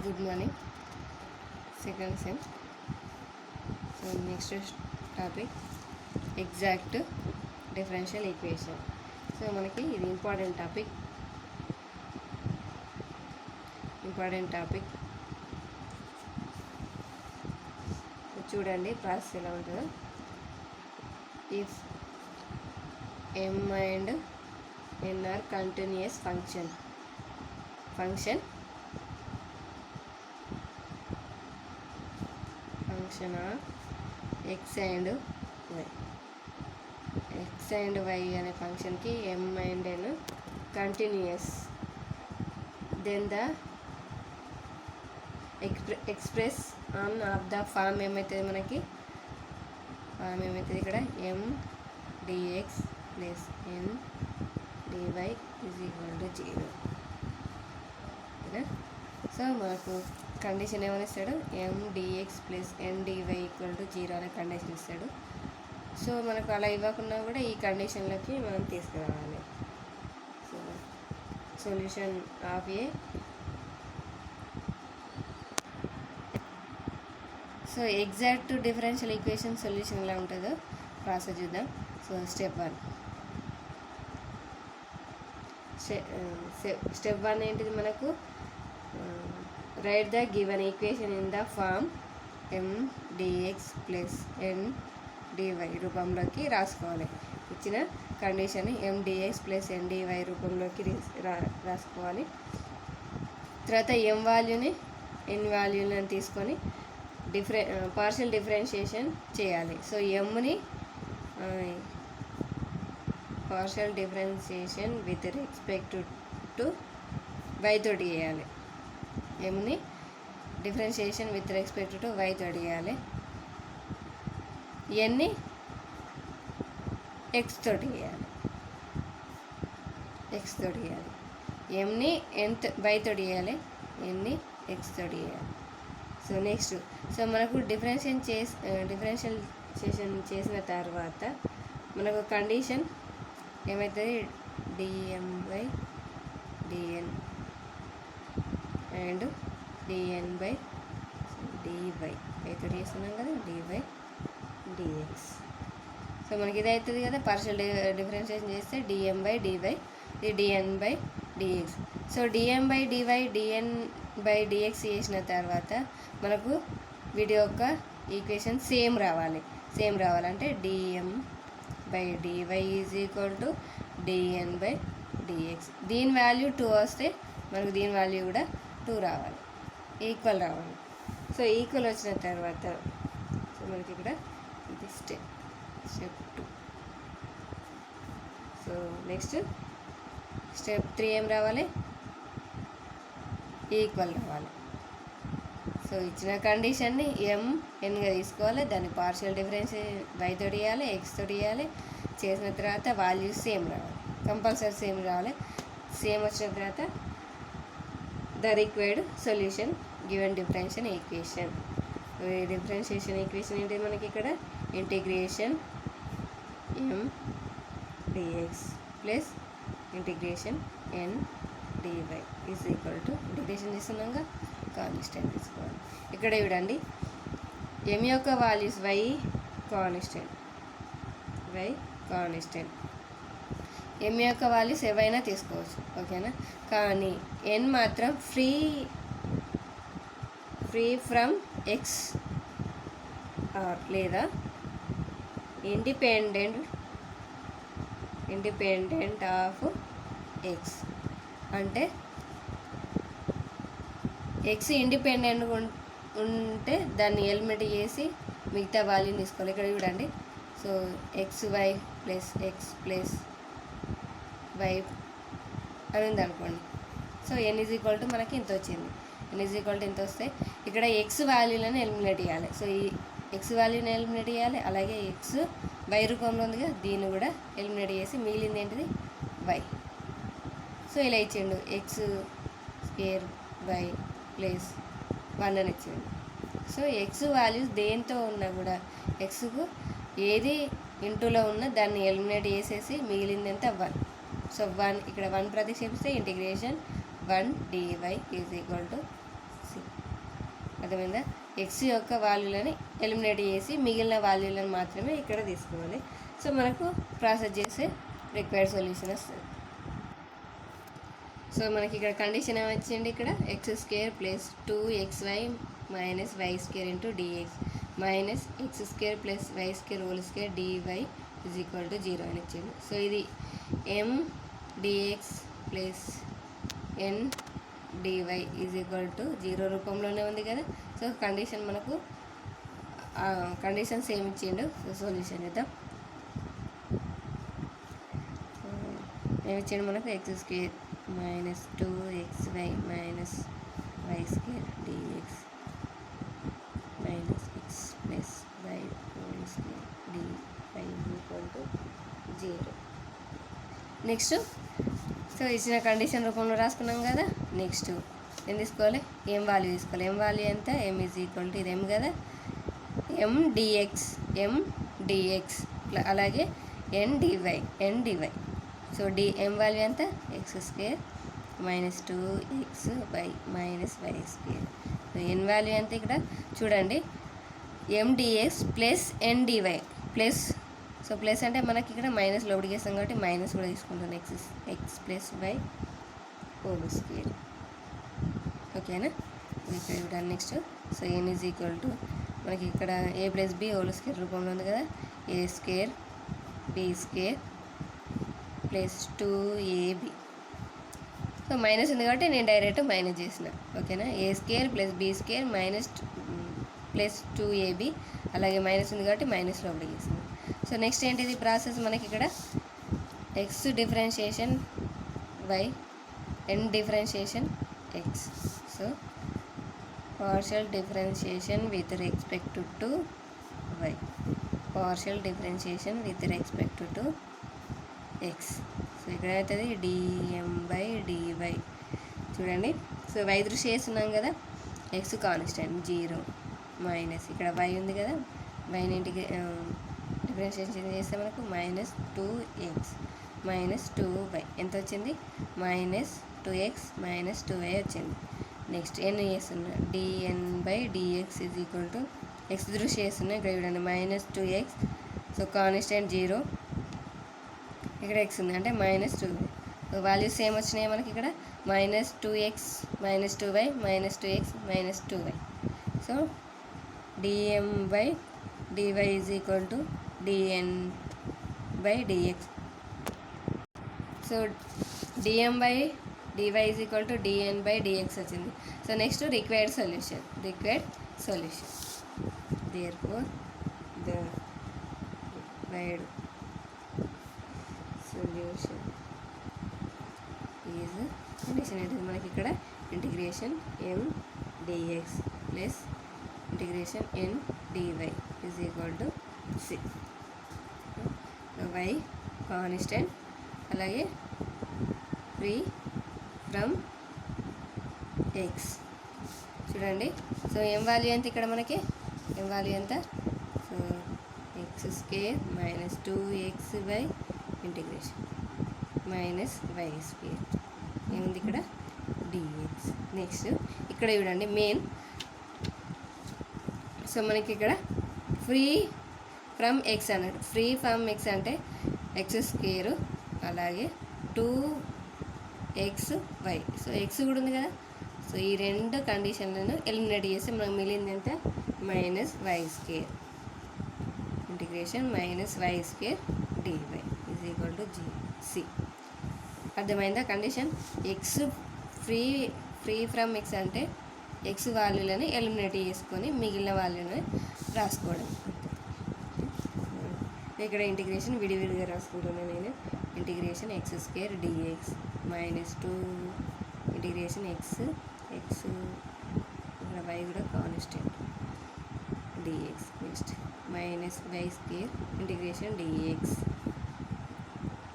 Good morning second sem. So next topic exact differential equation. So మనకి ఇది important topic. చూడండి process ఎలా ఉంటుందో. If m and n are continuous function of x and y అనే ఫంక్షన్కి m and n continuous, then the expression of the form ఏమవుతుంది, మనకి form ఏమవుతుంది ఇక్కడ m dx plus n dy is equal to 0. ఓకేనా? So మనకు condition ఏమని ఇస్తాడు, m dx plus n dy equal to 0 అనే కండిషన్ ఇస్తాడు. సో మనకు అలా ఇవ్వకుండా కూడా ఈ కండిషన్లకి మనం తీసుకురావాలి. So solution of a. So exact differential equation solution ఎలా ఉంటుందో ప్రాసెస్ చూద్దాం. సో స్టెప్ వన్ ఏంటిది మనకు, right the given equation in the form m dx plus n dy రూపంలోకి రాసుకోవాలి. ఇచ్చిన condition m dx plus n dy రూపంలోకి రాసుకోవాలి. తర్వాత m వాల్యూని n వాల్యూని తీసుకొని పార్షియల్ డిఫరెన్షియేషన్ చేయాలి. సో mని partial differentiation with respect to y తోటి చేయాలి. mని differentiation with respect to y తోటి చేయాలి. nని x తోటి చేయాలి. mని y తోటి చేయాలి, nని x తోటి చేయాలి. సో నెక్స్ట్, సో మనకు డిఫరెన్షియేషన్ చేసిన తర్వాత మనకు కండిషన్ ఏమవుతుంది, dm/dn అండ్ dn/dy అయితే చేస్తున్నాం కదా, dy/dx. సో మనకి ఇది అవుతుంది కదా, పార్షియల్ డిఫరెన్షియేషన్ చేస్తే dm/dy, ఇది dn/dx. సో dm/dy dn/dx చేసిన తర్వాత మనకు వీటి యొక్క ఈక్వేషన్ సేమ్ రావాలంటే dm/dy is equal to dn/dx. దీని వాల్యూ 2 వస్తే మనకు దీని వాల్యూ కూడా 2 రావాలి, ఈక్వల్ రావాలి. సో ఈక్వల్ వచ్చిన తర్వాత సో మనకి ఇక్కడ ఇది స్టెప్ 2. సో నెక్స్ట్ స్టెప్ 3 ఏం రావాలి, ఈక్వల్ రావాలి. సో ఇచ్చిన కండిషన్ని mnగా తీసుకోవాలి, దాన్ని పార్షియల్ డిఫరెన్స్ y తోటి చేయాలి, x తోటి చేయాలి. చేసిన తర్వాత వాల్యూస్ సేమ్ రావాలి, కంపల్సరీ సేమ్ రావాలి. సేమ్ వచ్చిన తర్వాత the required solution given differential equation. Differentiation equation ఏంటి మనకి ఇక్కడ, integration m dx plus integration n dy is equal to, integration చేస్తున్నాగా కాన్స్టెంట్ తీసుకోవాలి. ఇక్కడ చూడండి m యొక్క వాల్యూస్ y కాన్స్టెంట్, m యొక్క వాల్యూస్ ఏవైనా తీసుకోవచ్చు, ఓకేనా. కానీ n మాత్రం ఫ్రీ ఫ్రమ్ x ఆర్ లేదా ఇండిపెండెంట్ ఆఫ్ x. అంటే ఎక్స్ ఇండిపెండెంట్గా ఉంటే దాన్ని ఎలిమినేట్ చేసి మిగతా వాల్యూని తీసుకోవాలి. ఇక్కడ చూడండి, so xy plus x plus y అని ఉంది అనుకోండి. So n is equal to మనకి ఇంత వచ్చింది. n ఈజ్ ఈక్వల్ టు ఇంత వస్తే ఇక్కడ x వాల్యూలను ఎలిమినేట్ చేయాలి. సో ఈ x వాల్యూని ఎలిమినేట్ చేయాలి, అలాగే x y రూపంలో ఉందిగా దీన్ని కూడా ఎలిమినేట్ చేసి మిగిలింది ఏంటిది, y. సో ఇలా ఇచ్చిండు, x స్క్వేర్ y ప్లస్ 1 అని ఇచ్చిండు. సో ఎక్స్ వాల్యూస్ దేంతో ఉన్నా కూడా ఎక్స్కు ఏది ఇంటూలో ఉన్నా దాన్ని ఎలిమినేట్ చేసేసి మిగిలింది ఎంత 1. సో 1 ఇక్కడ 1 ప్రతిక్షేపిస్తే integration 1 dy is equal to 6. అర్థమైందా? ఎక్స్ యొక్క వాల్యూలను ఎలిమినేట్ చేసి మిగిలిన వాల్యూలను మాత్రమే ఇక్కడ తీసుకోవాలి. సో మనకు ప్రాసెస్ చేసే రిక్వైర్డ్ సొల్యూషన్ వస్తుంది. సో మనకి ఇక్కడ కండిషన్ ఏమొచ్చింది, ఇక్కడ x square plus 2xy minus y square into dx minus x square plus y square whole square dy is equal to 0 అని ఇచ్చింది. సో ఇది m dx plus n dy is equal to 0 రూపంలోనే ఉంది కదా. So condition మనకు condition same ఇచ్చిండు. So solution చేద్దాం. ఏమి ఇచ్చిండు మనకు, x square minus 2xy minus y square dx minus x plus y whole square dy equal to 0. Next so ఇచ్చిన కండిషన్ రూపంలో రాసుకున్నాం కదా. నెక్స్ట్ ఏం తీసుకోవాలి, ఎం వాల్యూ తీసుకోవాలి. ఎం వాల్యూ ఎంత, ఎం ఈజ్ ఈక్వల్ టు ఇది ఎం కదా, ఎం డిఎక్స్ అలాగే n dy. So m value ఎంత, x square minus 2xy minus y square. So n value ఎంత ఇక్కడ చూడండి, m dx plus n dy plus. So plus అంటే మనకి ఇక్కడ మైనస్ లోపలికి వేస్తాం కాబట్టి మైనస్ కూడా తీసుకుంటాను, x plus y whole square. ఓకేనా, ఇక్కడ చూడండి. Next so n is equal to మనకి ఇక్కడ a plus b whole square రూపంలో ఉంది కదా, a square b square plus 2ab. So minus ఉంది కాబట్టి నేను డైరెక్ట్ మైనస్ చేసిన. ఓకేనా, a square plus b square minus plus 2ab అలాగే మైనస్ ఉంది కాబట్టి మైనస్ లోపలికి చేసిన. సో నెక్స్ట్ ఏంటిది ప్రాసెస్, మనకి ఇక్కడ x differentiation y n differentiation x. So partial differentiation with respect to y, partial differentiation with respect to x. So ఇక్కడ అవుతుంది dm/dy. చూడండి, సో వై దృష్టి చేస్తున్నాం కదా, ఎక్స్ కాన్స్టెంట్ 0 మైనస్ ఇక్కడ వై ఉంది కదా, వైని ఇంటికి డిఫరెన్షియేషన్ చేస్తే మనకు మైనస్ 2x మైనస్ 2y ఎంత వచ్చింది, మైనస్ 2x మైనస్ 2y వచ్చింది. నెక్స్ట్ ఎన్ చేస్తున్నా, dn/dx is equal to X దృష్టి చేస్తున్నా ఇక్కడ చూడండి మైనస్ 2x. సో కాన్స్టెంట్ 0, ఇక్కడ ఎక్స్ ఉంది అంటే మైనస్ 2y. వాల్యూస్ సేమ్ వచ్చినాయి మనకి ఇక్కడ, minus 2x minus 2y minus 2x minus 2y. So dm/dy is equal to dn/dx. So dm/dy is equal to dn/dx వచ్చింది. So next required solution. Therefore the required solution is condition ఏంటిది మనకి ఇక్కడ, integration m dx plus integration n dy is equal to c. y constant అలాగే free from x. చూడండి, so m value ఎంత ఇక్కడ మనకి, ఎం value ఎంత, so X square minus 2xy integration minus y square ఏముంది ఇక్కడ డిఎక్స్. నెక్స్ట్ ఇక్కడ చూడండి మెయిన్, సో మనకి ఇక్కడ ఫ్రీ ఫ్రమ్ ఎక్స్ అన్నాడు. ఫ్రీ ఫ్రమ్ ఎక్స్ అంటే ఎక్స్ స్క్వేర్ అలాగే 2xy. సో ఎక్స్ కూడా ఉంది కదా, సో ఈ రెండు కండిషన్లను ఎలిమినేట్ చేస్తే మనకు మిగిలింది ఎంత, minus y square integration minus y square dy is equal to c. అర్థమైందా condition, x free from x అంటే ఎక్స్ వాల్యూలను ఎలిమినేట్ చేసుకొని మిగిలిన వాల్యూని రాసుకోవడం. ఇక్కడ ఇంటిగ్రేషన్ విడివిడిగా రాసుకుంటున్నాను నేను. Integration x square dx minus 2 integration x ఇక్కడ వై కూడా constant dx. Next minus y square integration dx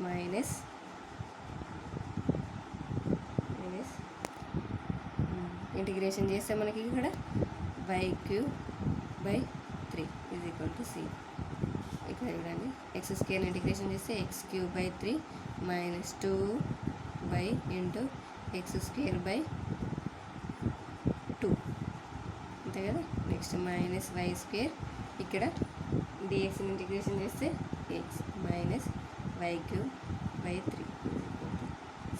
minus integration చేస్తే మనకి ఇక్కడ y3/3 is equal to c. ఇక్కడ చూడండి ఎక్స్ స్క్వేర్ ఇంటిగ్రేషన్ చేస్తే x3/3 minus 2y into x² 2 అంతే కదా. నెక్స్ట్ మైనస్ వై స్క్వేర్, ఇక్కడ డిఎక్స్ని ఇంటిగ్రేషన్ చేస్తే x minus y cube by 3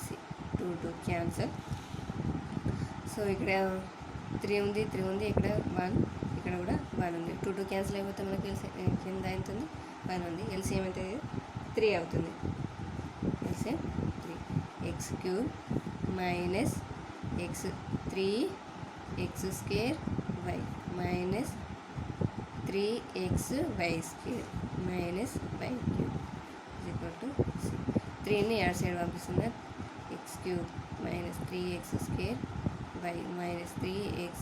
c 2 cancel. So ఇక్కడ 3 ఉంది, 3 ఉంది, ఇక్కడ 1, ఇక్కడ కూడా 1 ఉంది. 2 క్యాన్సిల్ అయిపోతే మనకి కింద అవుతుంది 1 ఉంది. ఎల్సిఎం అయితే 3 అవుతుంది. LCM 3 x cube minus x 3 x square y minus 3x y square minus y cube equal to 3ని యాడ్ సైడ్ పంపిస్తుంది. X cube minus 3x square y minus 3x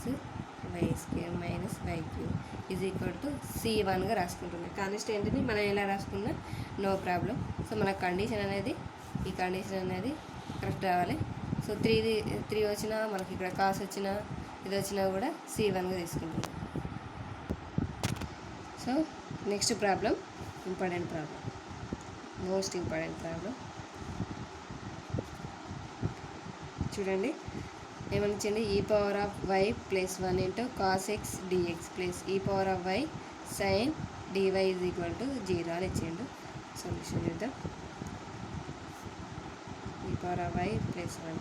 y square minus y cube is equal to C1గా రాసుకుంటున్నాం. కాన్స్టెంట్ని మనం ఎలా రాసుకున్నా no problem. So మన condition అనేది, ఈ కండిషన్ అనేది కరెక్ట్ రావాలి. సో 3 వచ్చినా మనకి ఇక్కడ కాస్ వచ్చినా ఇది వచ్చినా కూడా C1గా తీసుకుంటున్నాం. So next problem, important problem, most important problem చూడండి. ఏమనిచ్చింది, e power of y plus 1 into cos x dx plus e power of y sin dy is equal to 0 అని ఇచ్చిండు. సొల్యూషన్ చూద్దాం. E power of y plus 1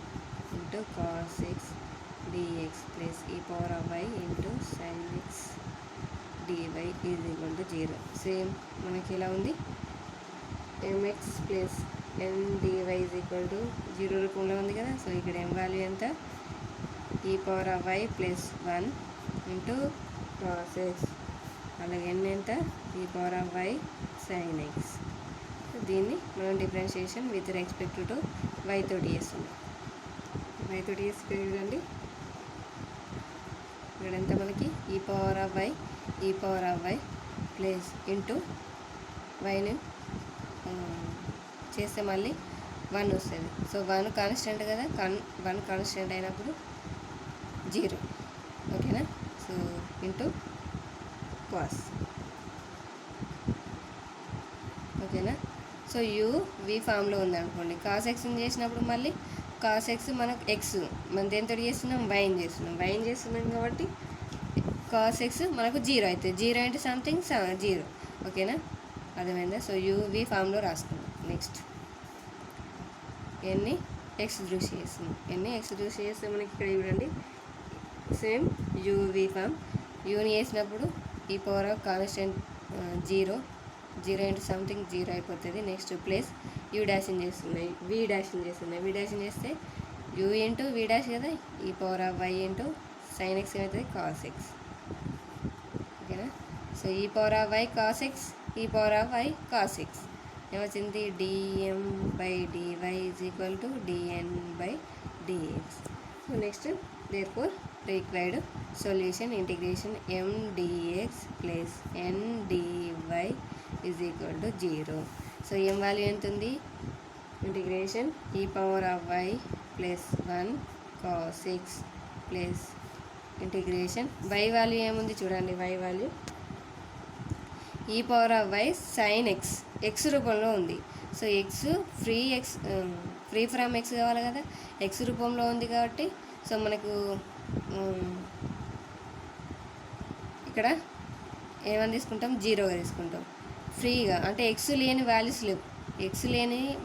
into cos x dx plus e power of y into sin x dy is equal to 0. Same మనకి ఎలా ఉంది, m x plus n dy is equal to 0 రూపంలో ఉంది కదా. So ఇక్కడ ఎం value ఎంత, e power of y plus 1 into cos x, అలాగే n ఎంత, e power of y sine x. దీన్ని మనం differentiation with respect to y తోటి చేస్తున్నాం. వై తోటి చేసి చూడండి, ఇక్కడ ఎంత మనకి e power of y plus into వైని చేస్తే మళ్ళీ 1 వస్తుంది. సో 1 కాన్స్టెంట్ కదా, 1 కాన్స్టెంట్ అయినప్పుడు 0, ఓకేనా. సో ఇంటూ కాస్, ఓకేనా. సో వి ఫామ్లో ఉంది అనుకోండి. కాస్ ఎక్స్ని చేసినప్పుడు మళ్ళీ కాస్ ఎక్స్ మనకు ఎక్స్ మనం దేంతో చేస్తున్నాం, వైన్ చేస్తున్నాం కాబట్టి కాస్ ఎక్స్ మనకు 0 అవుతుంది. 0 ఇంటూ సంథింగ్ 0, ఓకేనా, అర్థమైందా. సో వి ఫామ్లో రాసుకున్నాం. నెక్స్ట్ ఎన్ని ఎక్స్ దృష్టి చేస్తే మనకి ఇక్కడ చూడండి సేమ్ వి ఫామ్. యూని వేసినప్పుడు e power of constant 0 into something 0 అయిపోతుంది. నెక్స్ట్ ప్లస్ యూ డాషింగ్ చేస్తున్నాయి, వి డాషింగ్ చేస్తే యూ ఇంటూ వి డాష్ కదా, e power of y into sin x ఏమవుతుంది, కాస్ ఎక్స్, ఓకేనా. So e power of y cos x, e power of y cos x ఏమొచ్చింది, dm by dy is equal to dn by dx. So next therefore required solution integration m dx plus n dy is equal to 0. So m value ఎంత ఉంది, integration e power of y plus 1 cos x plus integration y value ఏముంది చూడండి, y value e power of y sine x, x రూపంలో ఉంది. So free from X కావాలి కదా, X రూపంలో ఉంది కాబట్టి సో మనకు ఇక్కడ ఏమని తీసుకుంటాం, 0గా తీసుకుంటాం. ఫ్రీగా అంటే ఎక్స్ లేని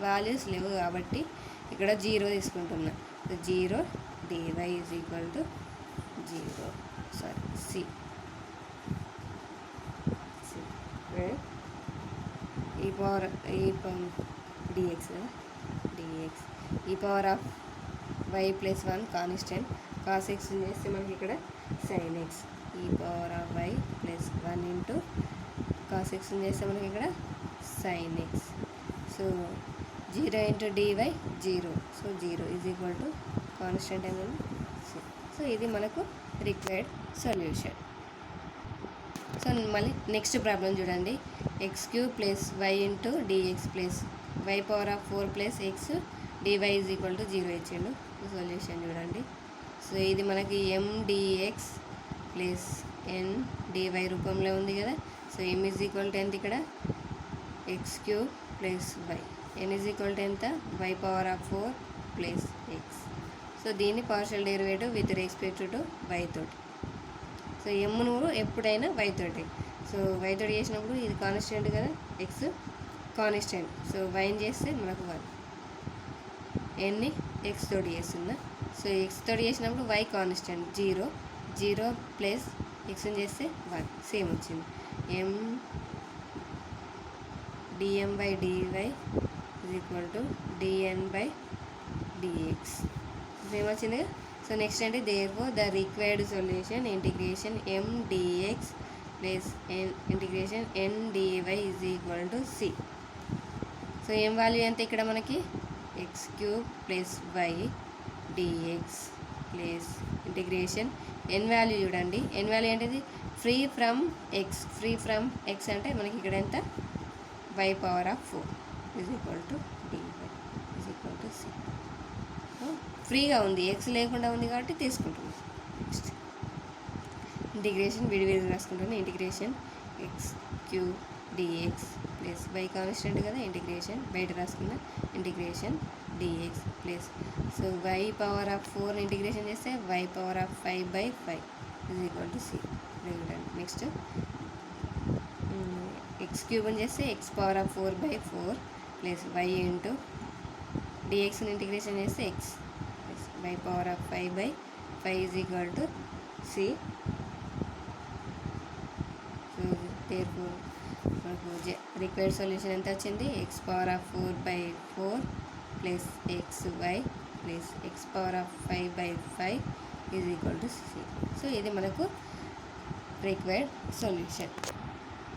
వాల్యూస్ లేవు కాబట్టి ఇక్కడ 0 తీసుకుంటున్నా. 0 dy is equal to 0, c e power dx e power of y plus 1 constant cos x చేస్తే మనకి ఇక్కడ sine x, e power of y plus 1 into cos x చేస్తే మనకి ఇక్కడ sine x. So 0 into dy 0, so 0 is equal to constant అనేది. So ఇది మనకు required solution. So మళ్ళీ నెక్స్ట్ ప్రాబ్లం చూడండి, x cube plus y into dx plus why power of 4 plus x dy is equal to 0 ఇచ్చిండు. Solution చూడండి. So ఇది మనకి ఎండిఎక్స్ plus n DY రూపంలో ఉంది కదా. So m is equal to ఎంత, ఇక్కడ x cube plus y, n is equal to ఎంత, y power of 4 plus x. So దీన్ని partial derivative with respect to y తోటి. సో ఎమ్ను ఎప్పుడైనా వై తోటి, సో వై తోటి చేసినప్పుడు ఇది కాన్స్టెంట్ కదా, ఎక్స్ కాన్స్టెంట్, సో వైని చేస్తే మనకు 1, ఎన్ని ఎక్స్ తోటి చేస్తున్నా, సో ఎక్స్ తోటి చేసినప్పుడు వై కాన్స్టెంట్ 0, 0 ప్లస్ ఎక్స్ని చేస్తే 1 సేమ్ వచ్చింది. ఎం dm by dy is equal to dn by dx same వచ్చింది కదా. సో నెక్స్ట్ అంటే therefore the required solution integration m dx plus integration n dy is equal to c. So ఏం value ఎంత ఇక్కడ మనకి x³ plus y dx plus integration n value చూడండి, n value ఏంటిది free from x అంటే మనకి ఇక్కడ ఎంత y power of 4 is equal to dy is equal to c. ఫ్రీగా ఉంది, ఎక్స్ లేకుండా ఉంది కాబట్టి తీసుకుంటున్నాం. నెక్స్ట్ ఇంటిగ్రేషన్ విడివిడిగా రాసుకుంటున్నాం. Integration x³ dx plus y constant కదా, ఇంటిగ్రేషన్ బయట రాసుకున్న integration dx plus so y power of 4 integration చేస్తే y power of 5/5 is equal to c. Next x³ అని చేస్తే x power of 4/4 plus y into dxని integration చేస్తే x plus y power of 5/5 is equal to c. So therefore మనకు required solution ఎంత వచ్చింది, x power of 4/4 plus xy plus x power of 5/5 is equal to c. So ఇది మనకు required solution.